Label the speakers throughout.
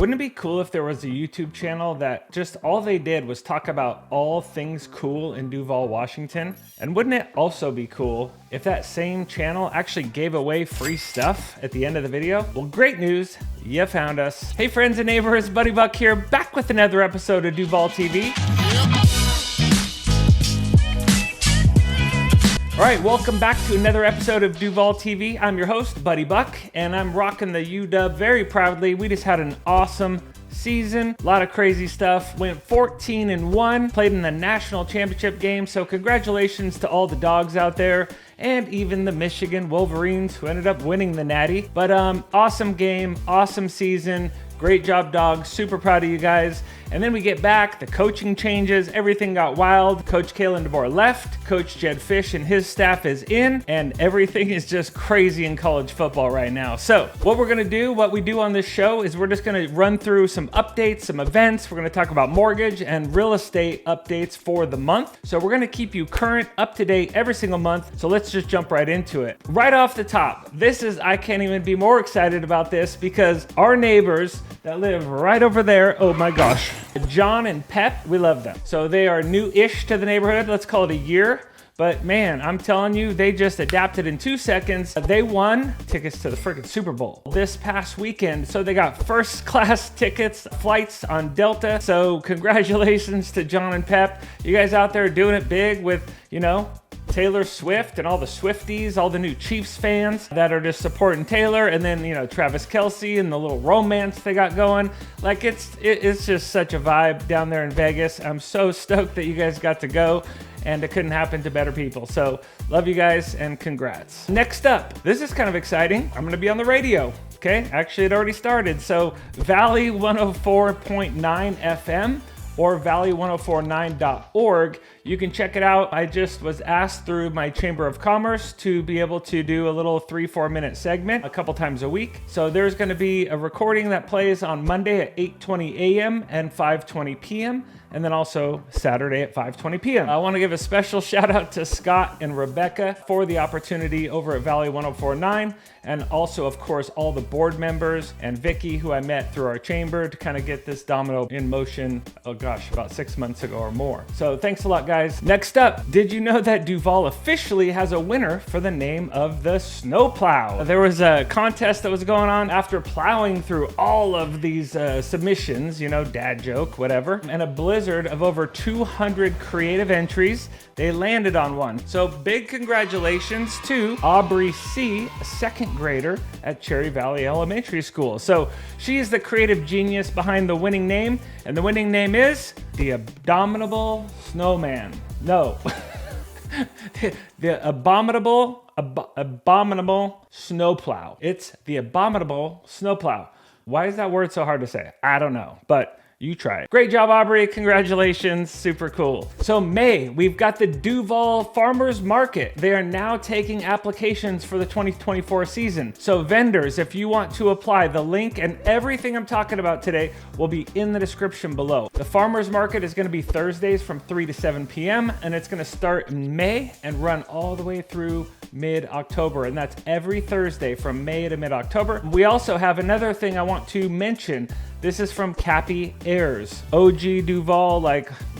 Speaker 1: Wouldn't it be cool if there was a YouTube channel that just all they did was talk about all things cool in Duvall, Washington? And wouldn't it also be cool if that same channel actually gave away free stuff at the end of the video? Well, great news, you found us. Hey friends and neighbors, Buddy Buck here, back with another episode of DUVALL TV. All right, welcome back to another episode of DUVALL TV. I'm your host, Buddy Buck, and I'm rocking the UW very proudly. We just had an awesome season, a lot of crazy stuff. Went 14-1, played in the national championship game, so congratulations to all the dogs out there, and even the Michigan Wolverines who ended up winning the Natty. But awesome game, awesome season. Great job, dogs. Super proud of you guys. And then we get back, the coaching changes, everything got wild. Coach Kalen DeVore left, Coach Jed Fish and his staff is in, and everything is just crazy in college football right now. So what we're gonna do, what we do on this show is we're just gonna run through some updates, some events. We're gonna talk about mortgage and real estate updates for the month. So we're gonna keep you current, up to date every single month. So let's just jump right into it. Right off the top, I can't even be more excited about this because our neighbors that live right over there, oh my gosh, John and Pep, we love them. So they are new-ish to the neighborhood. Let's call it a year. But man, I'm telling you, they just adapted in 2 seconds. They won tickets to the freaking Super Bowl this past weekend. So they got first class tickets, flights on Delta. So congratulations to John and Pep. You guys out there doing it big with, Taylor Swift and all the Swifties, all the new Chiefs fans that are just supporting Taylor, and then Travis Kelce and the little romance they got going. Like it's just such a vibe down there in Vegas. I'm so stoked that you guys got to go, and it couldn't happen to better people. So love you guys and congrats. Next up, this is kind of exciting. I'm gonna be on the radio. Okay, actually it already started. So Valley 104.9 FM. or valley1049.org. You can check it out. I just was asked through my Chamber of Commerce to be able to do a little 3-4 minute segment a couple times a week. So there's going to be a recording that plays on Monday at 8:20 a.m. and 5:20 p.m. and then also Saturday at 5:20 p.m. I want to give a special shout out to Scott and Rebecca for the opportunity over at Valley 1049, and also of course all the board members and Vicky, who I met through our chamber to kind of get this domino in motion, oh gosh, about 6 months ago or more. So thanks a lot, guys. Next up, did you know that Duvall officially has a winner for the name of the snowplow? There was a contest that was going on after plowing through all of these submissions, dad joke, whatever, and a blizzard of over 200 creative entries. They landed on one. So big congratulations to Aubrey C., a second grader at Cherry Valley Elementary School. So she is the creative genius behind the winning name, and the winning name is the Abominable Snowman. No, the abominable snowplow. It's the abominable snowplow. Why is that word so hard to say? I don't know, but you try it. Great job, Aubrey. Congratulations. Super cool. So May, we've got the Duvall Farmers Market. They are now taking applications for the 2024 season. So vendors, if you want to apply, the link and everything I'm talking about today will be in the description below. The Farmers Market is going to be Thursdays from 3 to 7 p.m. and it's going to start in May and run all the way through mid-October, and that's every Thursday from May to mid-October. We also have another thing I want to mention. This is from Cappy Ayers. OG Duvall,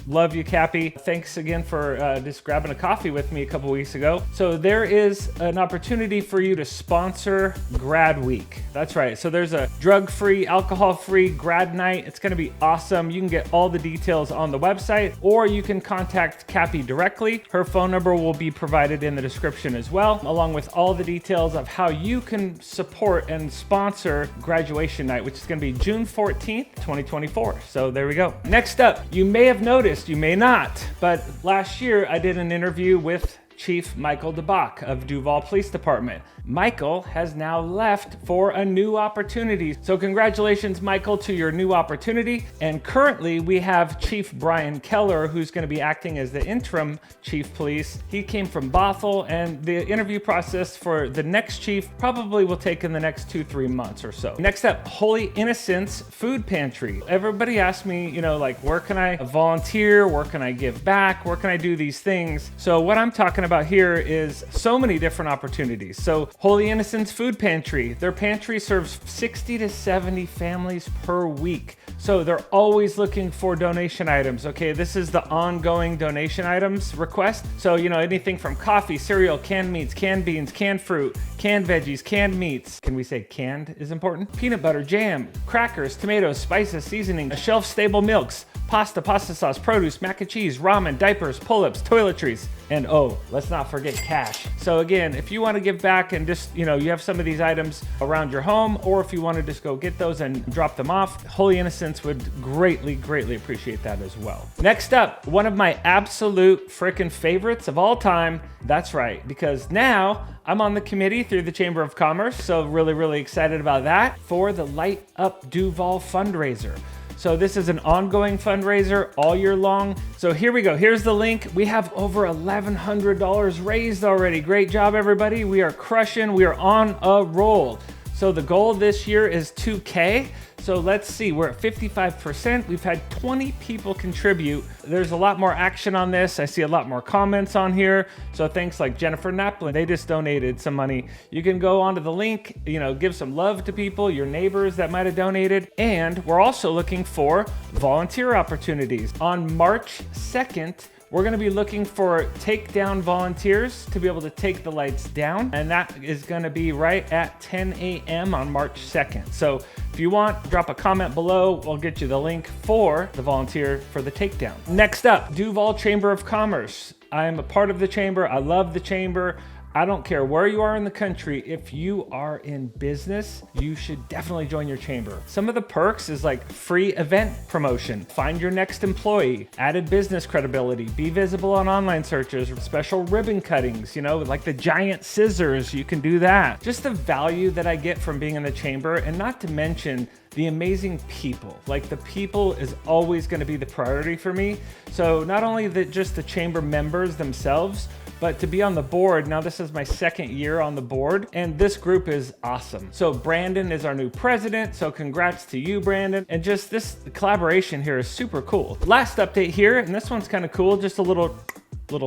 Speaker 1: love you, Cappy. Thanks again for just grabbing a coffee with me a couple weeks ago. So there is an opportunity for you to sponsor Grad Week. That's right. So there's a drug-free, alcohol-free grad night. It's going to be awesome. You can get all the details on the website, or you can contact Cappy directly. Her phone number will be provided in the description as well, along with all the details of how you can support and sponsor graduation night, which is going to be June 14th, 2024. So there we go. Next up, you may have noticed, you may not, but last year I did an interview with Chief Michael DeBach of Duvall Police Department. Michael has now left for a new opportunity. So congratulations, Michael, to your new opportunity. And currently we have Chief Brian Keller, who's going to be acting as the interim chief police. He came from Bothell, and the interview process for the next chief probably will take in the next 2-3 months or so. Next up, Holy Innocents Food Pantry. Everybody asked me, where can I volunteer? Where can I give back? Where can I do these things? So what I'm talking about about here is so many different opportunities. So Holy Innocents Food Pantry, their pantry serves 60 to 70 families per week. So they're always looking for donation items. Okay, this is the ongoing donation items request. So, you know, anything from coffee, cereal, canned meats, canned beans, canned fruit, canned veggies, canned meats. Can we say canned is important? Peanut butter, jam, crackers, tomatoes, spices, seasoning, shelf-stable milks, pasta, pasta sauce, produce, mac and cheese, ramen, diapers, pull-ups, toiletries, and oh, let's not forget cash. So again, if you want to give back and just, you know, you have some of these items around your home, or if you want to just go get those and drop them off, Holy Innocents would greatly, greatly appreciate that as well. Next up, one of my absolute freaking favorites of all time. That's right, because now I'm on the committee through the Chamber of Commerce, so really, really excited about that, for the Light Up Duval fundraiser. So this is an ongoing fundraiser all year long. So here we go. Here's the link. We have over $1,100 raised already. Great job, everybody. We are crushing. We are on a roll. So the goal this year is $2K. So let's see, we're at 55%. We've had 20 people contribute. There's a lot more action on this. I see a lot more comments on here. So thanks, like Jennifer Naplin, they just donated some money. You can go onto the link, you know, give some love to people, your neighbors that might have donated. And we're also looking for volunteer opportunities. On March 2nd, we're gonna be looking for takedown volunteers to be able to take the lights down. And that is gonna be right at 10 a.m. on March 2nd. So if you want, drop a comment below. We'll get you the link for the volunteer for the takedown. Next up, Duval Chamber of Commerce. I'm a part of the chamber. I love the chamber. I don't care where you are in the country. If you are in business, you should definitely join your chamber. Some of the perks is like free event promotion, find your next employee, added business credibility, be visible on online searches, special ribbon cuttings, you know, like the giant scissors, you can do that. Just the value that I get from being in the chamber, and not to mention the amazing people. Like, the people is always going to be the priority for me. So not only just the chamber members themselves, but to be on the board. Now this is my second year on the board, and this group is awesome. So Brandon is our new president, so congrats to you, Brandon. And just this collaboration here is super cool. Last update here, and this one's kind of cool, just a little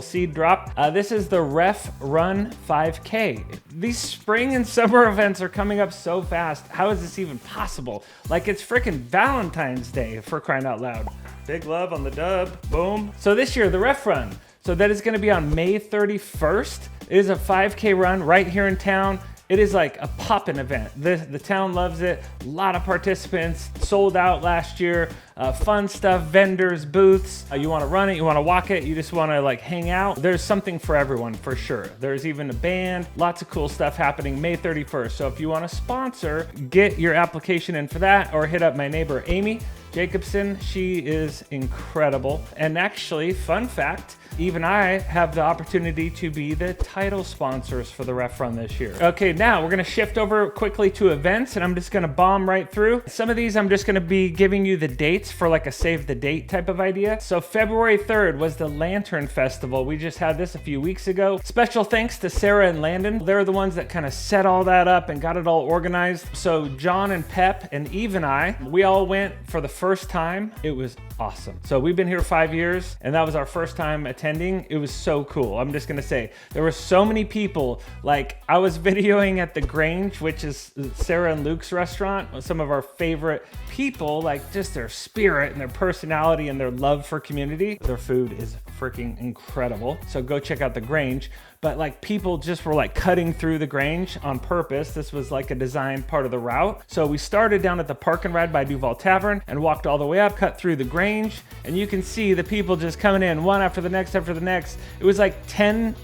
Speaker 1: seed drop. This is the Ref Run 5K. These spring and summer events are coming up so fast. How is this even possible? Like, it's freaking Valentine's Day, for crying out loud. Big love on the dub, boom. So this year, the Ref Run. So that is gonna be on May 31st. It is a 5K run right here in town. It is like a poppin' event. The town loves it. A lot of participants, sold out last year. Fun stuff, vendors, booths. You wanna run it, you wanna walk it, you just wanna like hang out. There's something for everyone, for sure. There's even a band, lots of cool stuff happening May 31st. So if you wanna sponsor, get your application in for that, or hit up my neighbor, Amy Jacobson. She is incredible. And actually, fun fact, even I have the opportunity to be the title sponsors for the Ref Run this year. Okay, now we're gonna shift over quickly to events, and I'm just gonna bomb right through. Some of these I'm just gonna be giving you the dates for like a save the date type of idea. So February 3rd was the Lantern Festival. We just had this a few weeks ago. Special thanks to Sarah and Landon. They're the ones that kind of set all that up and got it all organized. So John and Pep and Eve and I, we all went for the first time. It was awesome. So we've been here 5 years, and that was our first time attending. It was so cool. I'm just gonna say, there were so many people. Like, I was videoing at the Grange, which is Sarah and Luke's restaurant. Some of our favorite people, like just their spirit and their personality and their love for community. Their food is freaking incredible. So go check out the Grange. But like, people just were like cutting through the Grange on purpose. This was like a designed part of the route. So we started down at the Park and Ride by Duval Tavern and walked all the way up, cut through the Grange, and you can see the people just coming in one after the next after the next. It was like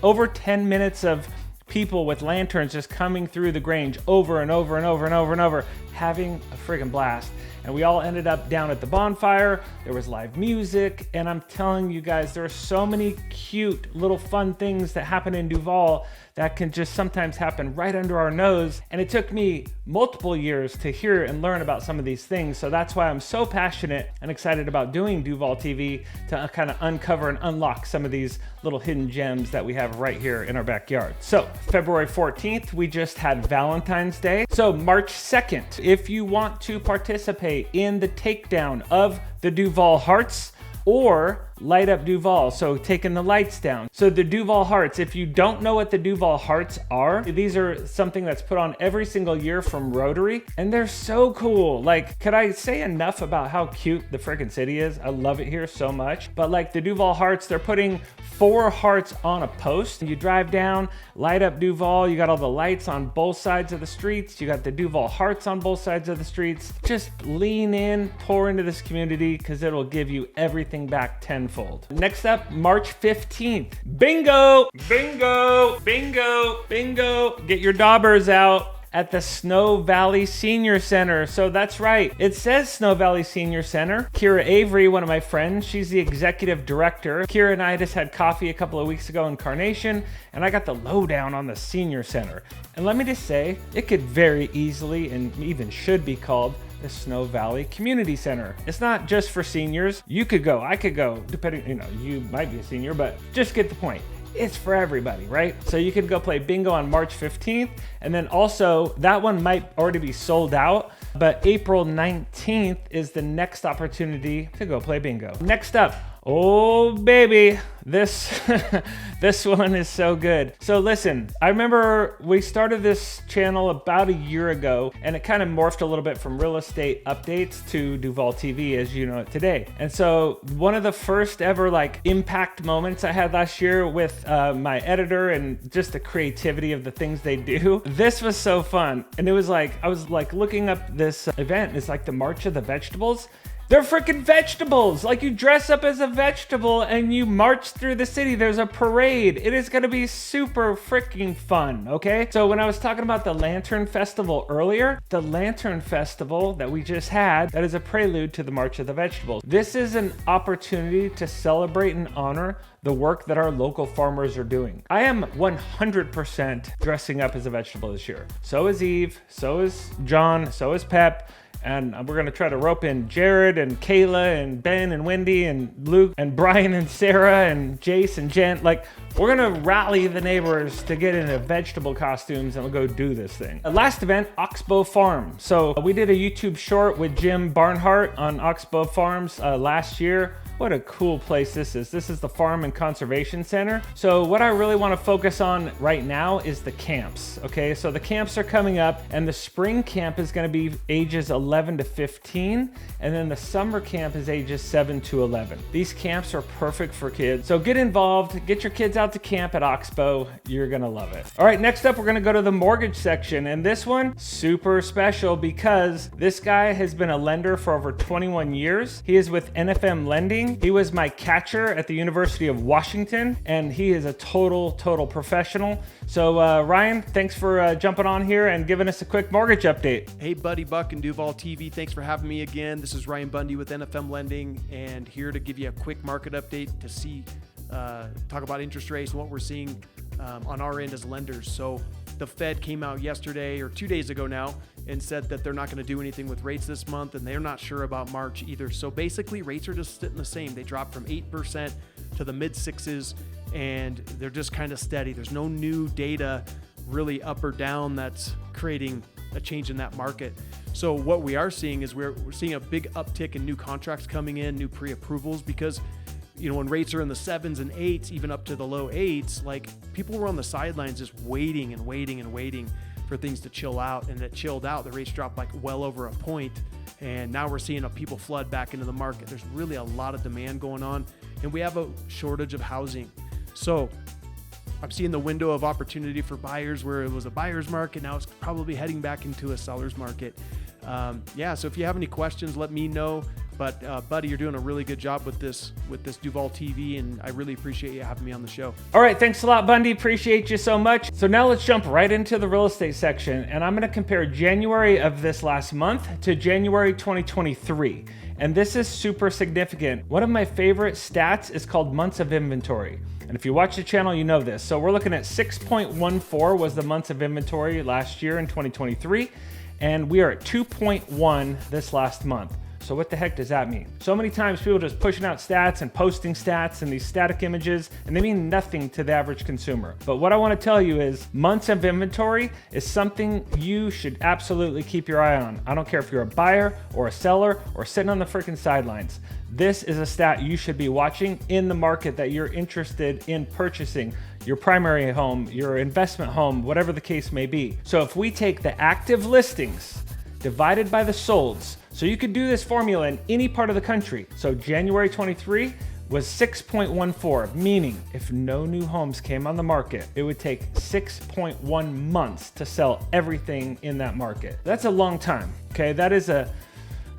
Speaker 1: over 10 minutes of people with lanterns just coming through the Grange over and over and over and over and over, having a friggin' blast. And we all ended up down at the bonfire. There was live music, and I'm telling you guys, there are so many cute little fun things that happen in Duval that can just sometimes happen right under our nose. And it took me multiple years to hear and learn about some of these things. So that's why I'm so passionate and excited about doing DUVALL TV, to kind of uncover and unlock some of these little hidden gems that we have right here in our backyard. So February 14th, we just had Valentine's Day. So March 2nd, if you want to participate in the takedown of the Duval Hearts, or Light Up Duval, so taking the lights down. So the Duval Hearts, if you don't know what the Duval Hearts are, these are something that's put on every single year from Rotary, and they're so cool. Like, could I say enough about how cute the freaking city is? I love it here so much. But like the Duval Hearts, they're putting 4 hearts on a post. You drive down, light up Duval, you got all the lights on both sides of the streets, you got the Duval Hearts on both sides of the streets. Just lean in, pour into this community, because it'll give you everything back tenfold. Next up, March 15th. Bingo! Bingo! Bingo! Bingo! Get your daubers out at the Snow Valley Senior Center. So that's right, it says Snow Valley Senior Center. Kira Avery, one of my friends, she's the executive director. Kira and I just had coffee a couple of weeks ago in Carnation, and I got the lowdown on the Senior Center. And let me just say, it could very easily and even should be called the Snow Valley Community Center. It's not just for seniors. You could go, I could go, depending, you might be a senior, but just get the point. It's for everybody, right? So you can go play bingo on March 15th. And then also, that one might already be sold out, but April 19th is the next opportunity to go play bingo. Next up, oh baby, this this one is so good. So listen, I remember we started this channel about a year ago, and it kind of morphed a little bit from real estate updates to DUVALL TV as you know it today. And so one of the first ever like impact moments I had last year with my editor and just the creativity of the things they do, this was so fun. And it was like, I was like looking up this event, it's like the March of the Vegetables. They're freaking vegetables. Like, you dress up as a vegetable and you march through the city. There's a parade. It is gonna be super freaking fun, okay? So when I was talking about the Lantern Festival earlier, the Lantern Festival that we just had, that is a prelude to the March of the Vegetables. This is an opportunity to celebrate and honor the work that our local farmers are doing. I am 100% dressing up as a vegetable this year. So is Eve, so is John, so is Pep. And we're gonna try to rope in Jared and Kayla and Ben and Wendy and Luke and Brian and Sarah and Jace and Jen. Like, we're gonna rally the neighbors to get into vegetable costumes and we'll go do this thing. Last event, Oxbow Farm. So we did a YouTube short with Jim Barnhart on Oxbow Farms last year. What a cool place this is. This is the Farm and Conservation Center. So what I really want to focus on right now is the camps, okay? So the camps are coming up, and the spring camp is going to be ages 11 to 15, and then the summer camp is ages 7 to 11. These camps are perfect for kids. So get involved, get your kids out to camp at Oxbow. You're going to love it. All right, next up, we're going to go to the mortgage section, and this one, super special because this guy has been a lender for over 21 years. He is with NFM Lending. He was my catcher at the University of Washington, and he is a total professional. So Ryan, thanks for jumping on here and giving us a quick mortgage update.
Speaker 2: Hey, Buddy Buck and DUVALL TV, thanks for having me again. This is Ryan Bundy with NFM Lending, and here to give you a quick market update to see, talk about interest rates and what we're seeing on our end as lenders. So the Fed came out yesterday or 2 days ago now and said that they're not going to do anything with rates this month, and they're not sure about March either. So basically, rates are just sitting the same. They dropped from 8% to the mid 6s, and they're just kind of steady. There's no new data really up or down that's creating a change in that market. So what we are seeing is we're seeing a big uptick in new contracts coming in, new pre-approvals, because when rates are in the 7s and 8s, even up to the low 8s, like, people were on the sidelines just waiting and waiting and waiting for things to chill out, and it chilled out. The rates dropped like well over a point, and now we're seeing people flood back into the market. There's really a lot of demand going on, and we have a shortage of housing. So I'm seeing the window of opportunity for buyers where it was a buyer's market. Now it's probably heading back into a seller's market. So if you have any questions, let me know. But Buddy, you're doing a really good job with this DUVALL TV, and I really appreciate you having me on the show.
Speaker 1: All right, thanks a lot, Bundy. Appreciate you so much. So now let's jump right into the real estate section, and I'm going to compare January of this last month to January 2023. And this is super significant. One of my favorite stats is called months of inventory. And if you watch the channel, you know this. So we're looking at 6.14 was the months of inventory last year in 2023. And we are at 2.1 this last month. So what the heck does that mean? So many times people just pushing out stats and posting stats and these static images, and they mean nothing to the average consumer. But what I want to tell you is months of inventory is something you should absolutely keep your eye on. I don't care if you're a buyer or a seller or sitting on the freaking sidelines. This is a stat you should be watching in the market that you're interested in purchasing your primary home, your investment home, whatever the case may be. So if we take the active listings divided by the solds, so you could do this formula in any part of the country. So January 23 was 6.14, meaning if no new homes came on the market, it would take 6.1 months to sell everything in that market. That's a long time, okay? That is I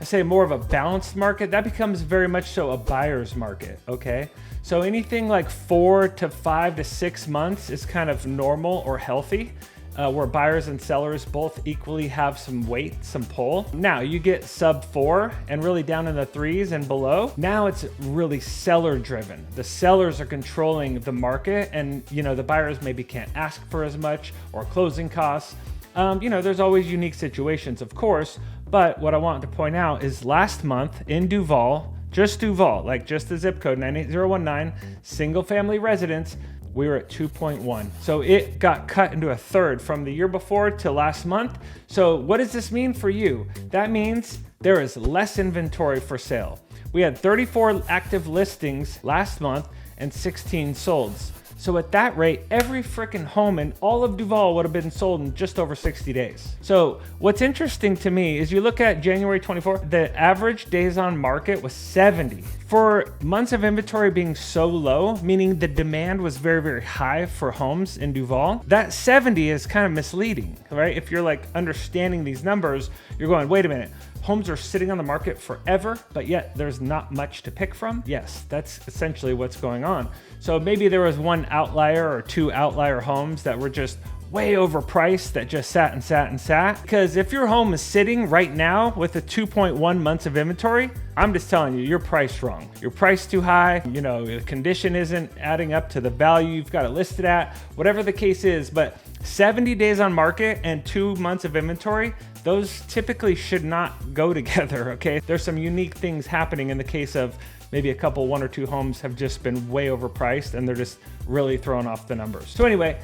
Speaker 1: say more of a balanced market. That becomes very much so a buyer's market, okay? So anything like 4 to 5 to 6 months is kind of normal or healthy, where buyers and sellers both equally have some weight, some pull. Now you get sub 4 and really down in the 3s and below. Now it's really seller driven. The sellers are controlling the market, and the buyers maybe can't ask for as much or closing costs. There's always unique situations, of course, but what I want to point out is last month in Duval, just the zip code 98019, single family residence, we were at 2.1. So it got cut into a third from the year before to last month. So what does this mean for you? That means there is less inventory for sale. We had 34 active listings last month and 16 solds. So at that rate, every freaking home in all of Duval would have been sold in just over 60 days. So what's interesting to me is you look at January 24, the average days on market was 70. For months of inventory being so low, meaning the demand was very, very high for homes in Duval, that 70 is kind of misleading, right? If you're like understanding these numbers, you're going, wait a minute. Homes are sitting on the market forever, but yet there's not much to pick from. Yes, that's essentially what's going on. So maybe there was one outlier or two outlier homes that were just way overpriced that just sat and sat and sat. Because if your home is sitting right now with a 2.1 months of inventory, I'm just telling you, you're priced wrong. You're priced too high. The condition isn't adding up to the value you've got it listed at, whatever the case is. But 70 days on market and 2 months of inventory, those typically should not go together, okay? There's some unique things happening in the case of maybe a couple, 1 or 2 homes have just been way overpriced and they're just really throwing off the numbers. So anyway,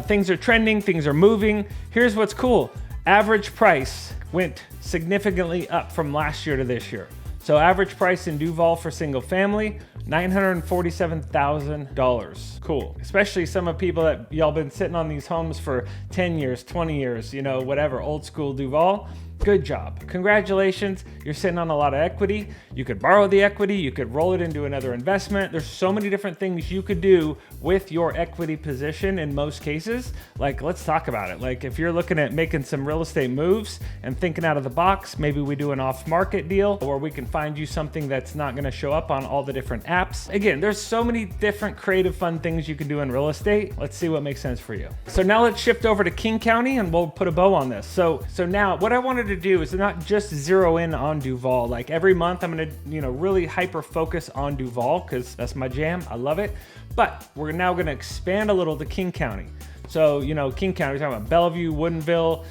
Speaker 1: things are trending, things are moving. Here's what's cool. Average price went significantly up from last year to this year. So average price in Duval for single family, $947,000. Cool. Especially some of people that y'all been sitting on these homes for 10 years, 20 years, whatever, old school Duval. Good job. Congratulations. You're sitting on a lot of equity. You could borrow the equity. You could roll it into another investment. There's so many different things you could do with your equity position in most cases. Like, let's talk about it. Like, if you're looking at making some real estate moves and thinking out of the box, maybe we do an off-market deal or we can find you something that's not going to show up on all the different apps. Again, there's so many different creative, fun things you can do in real estate. Let's see what makes sense for you. So now let's shift over to King County and we'll put a bow on this. So now what I wanted to do is not just zero in on Duval. Like every month I'm going to, really hyper focus on Duval because that's my jam. I love it. But we're now going to expand a little to King County. So, King County, we're talking about Bellevue, Woodinville,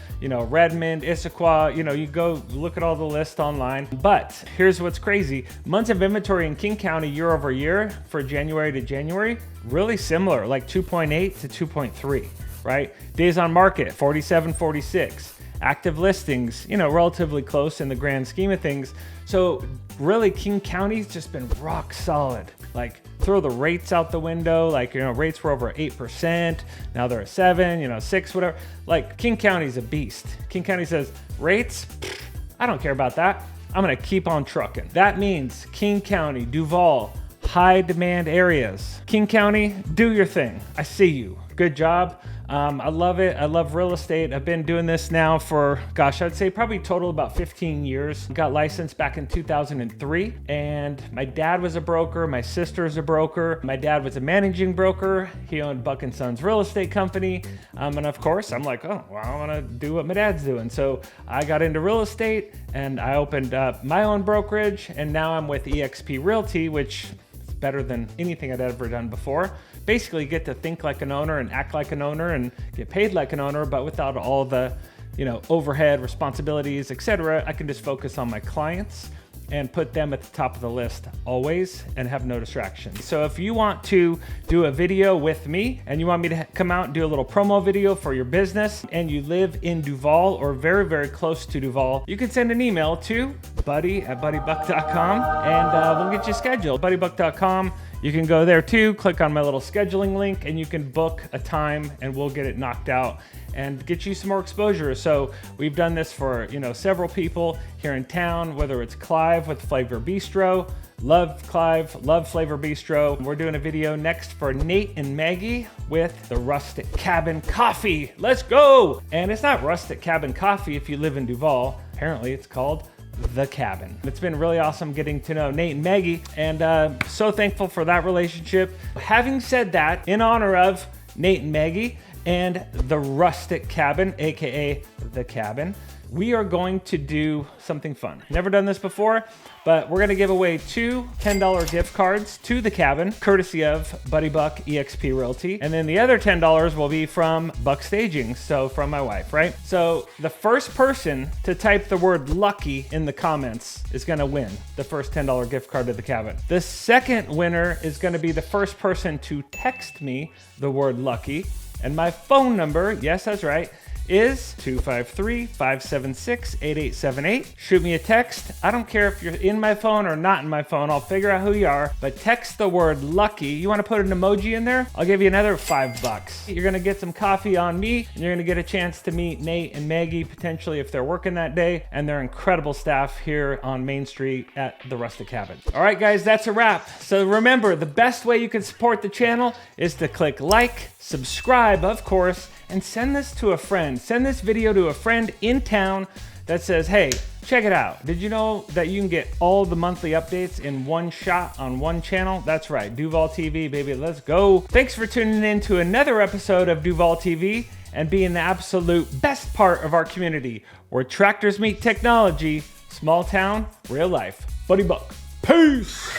Speaker 1: Redmond, Issaquah, you go look at all the lists online. But here's what's crazy. Months of inventory in King County year over year for January to January, really similar, like 2.8 to 2.3, right? Days on market, 47, 46. Active listings, relatively close in the grand scheme of things. So really King County's just been rock solid. Like throw the rates out the window. Like, rates were over 8%. Now they're at 7, 6, whatever. Like King County's a beast. King County says rates, I don't care about that. I'm going to keep on trucking. That means King County, Duval, high demand areas. King County, do your thing. I see you. Good job. I love it. I love real estate. I've been doing this now for, I'd say probably total about 15 years. Got licensed back in 2003. And my dad was a broker. My sister's a broker. My dad was a managing broker. He owned Buck & Sons Real Estate Company. And of course, I'm like, oh, well, I want to do what my dad's doing. So I got into real estate and I opened up my own brokerage. And now I'm with eXp Realty, which is better than anything I'd ever done before. Basically get to think like an owner and act like an owner and get paid like an owner, but without all the, overhead responsibilities, etc. I can just focus on my clients and put them at the top of the list always and have no distractions. So if you want to do a video with me and you want me to come out and do a little promo video for your business and you live in Duval or very, very close to Duval, you can send an email to buddy@buddybuck.com and we'll get you scheduled. buddybuck.com. You can go there too, click on my little scheduling link, and you can book a time and we'll get it knocked out and get you some more exposure. So we've done this for, several people here in town, whether it's Clive with Flavor Bistro. Love Clive, love Flavor Bistro. We're doing a video next for Nate and Maggie with the Rustic Cabin Coffee. Let's go! And it's not Rustic Cabin Coffee if you live in Duval. Apparently it's called The Cabin. It's been really awesome getting to know Nate and Maggie, and so thankful for that relationship. Having said that, in honor of Nate and Maggie and the Rustic Cabin, aka The Cabin, we are going to do something fun. Never done this before, but we're gonna give away 2 $10 gift cards to The Cabin, courtesy of Buddy Buck eXp Realty. And then the other $10 will be from Buck Staging, so from my wife, right? So the first person to type the word lucky in the comments is gonna win the first $10 gift card to The Cabin. The second winner is gonna be the first person to text me the word lucky. And my phone number, yes, that's right, is 253-576-8878. Shoot me a text. I don't care if you're in my phone or not in my phone. I'll figure out who you are, but text the word lucky. You want to put an emoji in there? I'll give you another $5. You're going to get some coffee on me, and you're going to get a chance to meet Nate and Maggie, potentially if they're working that day, and they're incredible staff here on Main Street at the Rustic Cabin. All right, guys, that's a wrap. So remember, the best way you can support the channel is to click like, subscribe, of course, and send this to a friend. Send this video to a friend in town that says, hey, check it out. Did you know that you can get all the monthly updates in one shot on one channel? That's right, DUVALL TV, baby, let's go. Thanks for tuning in to another episode of DUVALL TV and being the absolute best part of our community, where tractors meet technology, small town, real life. Buddy Buck, peace.